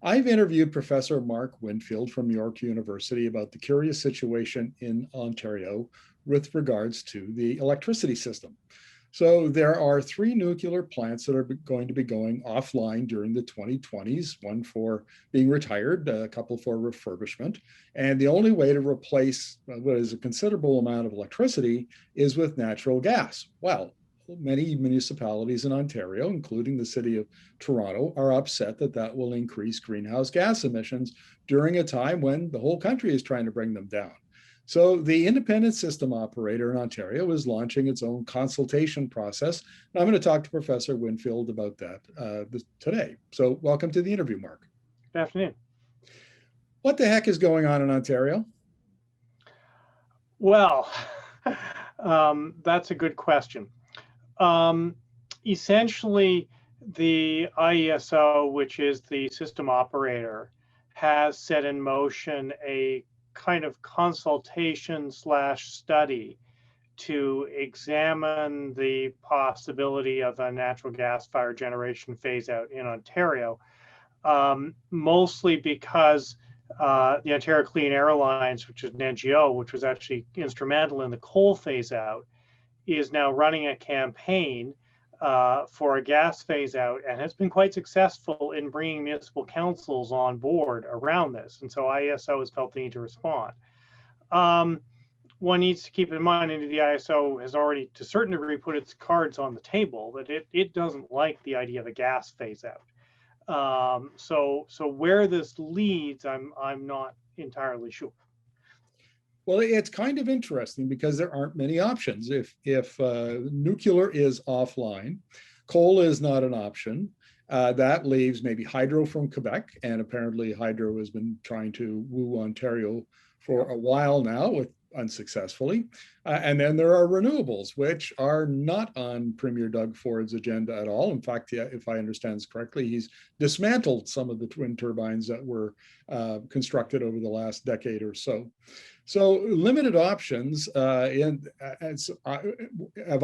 I've interviewed Professor Mark Winfield from York University about the curious situation in Ontario with regards to the electricity system. So there are three nuclear plants that are going to be going offline during the 2020s, one for being retired, a couple for refurbishment. And the only way to replace what is a considerable amount of electricity is with natural gas. Well, many municipalities in Ontario, including the city of Toronto, are upset that that will increase greenhouse gas emissions during a time when the whole country is trying to bring them down. So the independent system operator in Ontario is launching its own consultation process. And I'm going to talk to Professor Winfield about that today. So welcome to the interview, Mark. Good afternoon. What the heck is going on in Ontario? Well, that's a good question. Essentially, the IESO, which is the system operator, has set in motion a kind of consultation / study to examine the possibility of a natural gas fire generation phase out in Ontario, mostly because the Ontario Clean Air Alliance, which is an NGO, which was actually instrumental in the coal phase out, is now running a campaign for a gas phase out and has been quite successful in bringing municipal councils on board around this. And so IESO has felt the need to respond. One needs to keep in mind that the IESO has already, to a certain degree, put its cards on the table that it doesn't like the idea of a gas phase out. So where this leads, I'm not entirely sure. Well, it's kind of interesting because there aren't many options. If nuclear is offline, coal is not an option. That leaves maybe hydro from Quebec, and apparently hydro has been trying to woo Ontario for a while now, unsuccessfully. And then there are renewables, which are not on Premier Doug Ford's agenda at all. In fact, if I understand this correctly, he's dismantled some of the twin turbines that were constructed over the last decade or so. So limited options. Have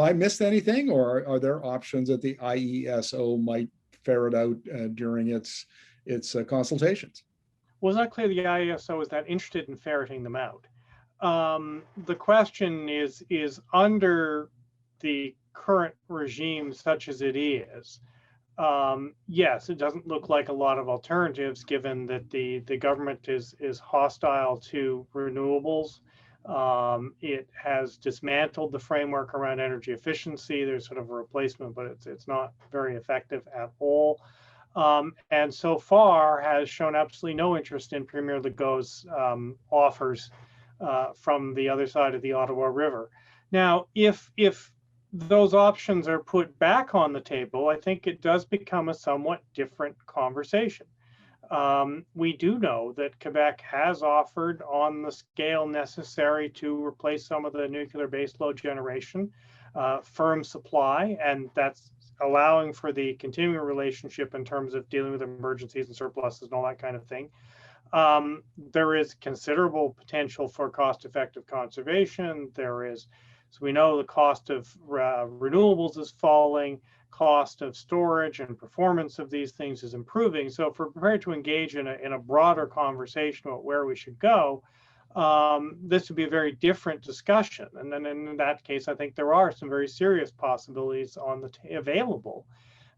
I missed anything, or are there options that the IESO might ferret out during its consultations? Well, it's not clear the IESO is that interested in ferreting them out. The question is under the current regime, such as it is, yes, it doesn't look like a lot of alternatives, given that the government is hostile to renewables. It has dismantled the framework around energy efficiency. There's sort of a replacement, but it's not very effective at all. And so far has shown absolutely no interest in Premier Legault's offers from the other side of the Ottawa River. Now, if those options are put back on the table, I think it does become a somewhat different conversation. We do know that Quebec has offered on the scale necessary to replace some of the nuclear baseload generation, firm supply, and that's allowing for the continuing relationship in terms of dealing with emergencies and surpluses and all that kind of thing. There is considerable potential for cost-effective conservation. So we know the cost of renewables is falling, cost of storage and performance of these things is improving. So if we're prepared to engage in a broader conversation about where we should go, this would be a very different discussion. And then in that case, I think there are some very serious possibilities available.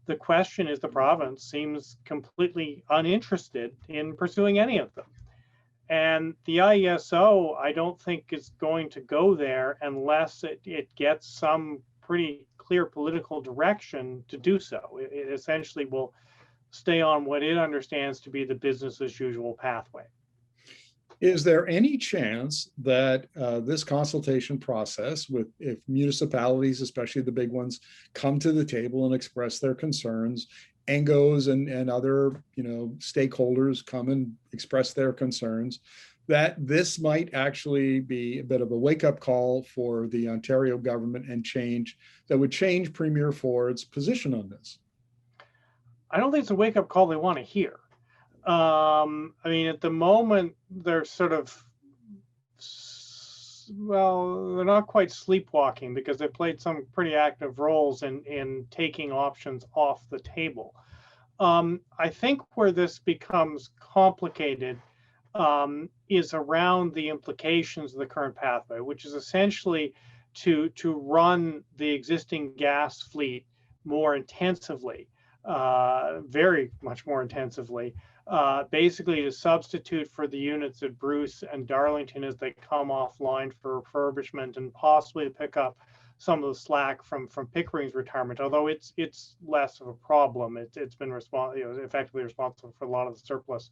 The question is, the province seems completely uninterested in pursuing any of them. And the IESO, I don't think is going to go there unless it gets some pretty clear political direction to do so. It essentially will stay on what it understands to be the business as usual pathway. Is there any chance that this consultation process, if municipalities, especially the big ones, come to the table and express their concerns, NGOs and other stakeholders come and express their concerns, that this might actually be a bit of a wake-up call for the Ontario government that would change Premier Ford's position on this? I don't think it's a wake-up call they want to hear. I mean, at the moment, they're sort of, well, they're not quite sleepwalking because they played some pretty active roles in taking options off the table. I think where this becomes complicated is around the implications of the current pathway, which is essentially to run the existing gas fleet more intensively, very much more intensively, basically to substitute for the units at Bruce and Darlington as they come offline for refurbishment, and possibly to pick up some of the slack from Pickering's retirement, although it's less of a problem. It's been effectively responsible for a lot of the surplus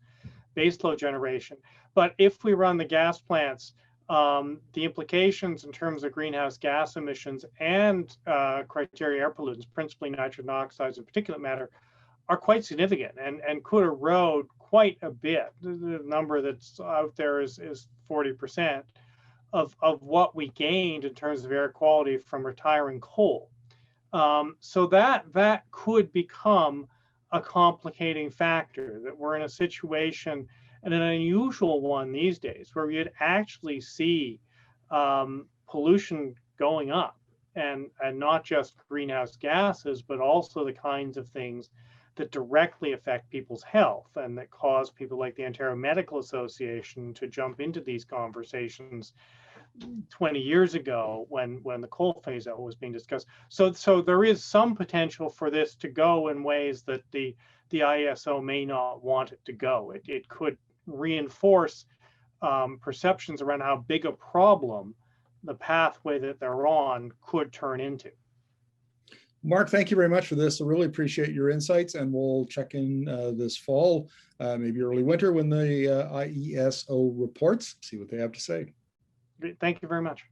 baseload generation. But if we run the gas plants, the implications in terms of greenhouse gas emissions and criteria air pollutants, principally nitrogen oxides and particulate matter, are quite significant and could erode quite a bit. The number that's out there is 40% of what we gained in terms of air quality from retiring coal. So that could become a complicating factor, that we're in a situation, and an unusual one these days, where you'd actually see pollution going up, and not just greenhouse gases, but also the kinds of things that directly affect people's health and that cause people like the Ontario Medical Association to jump into these conversations 20 years ago when the coal phase out was being discussed. So there is some potential for this to go in ways that the IESO may not want it to go. It could reinforce perceptions around how big a problem the pathway that they're on could turn into. Mark, thank you very much for this. I really appreciate your insights, and we'll check in this fall, maybe early winter, when the IESO reports, see what they have to say. Thank you very much.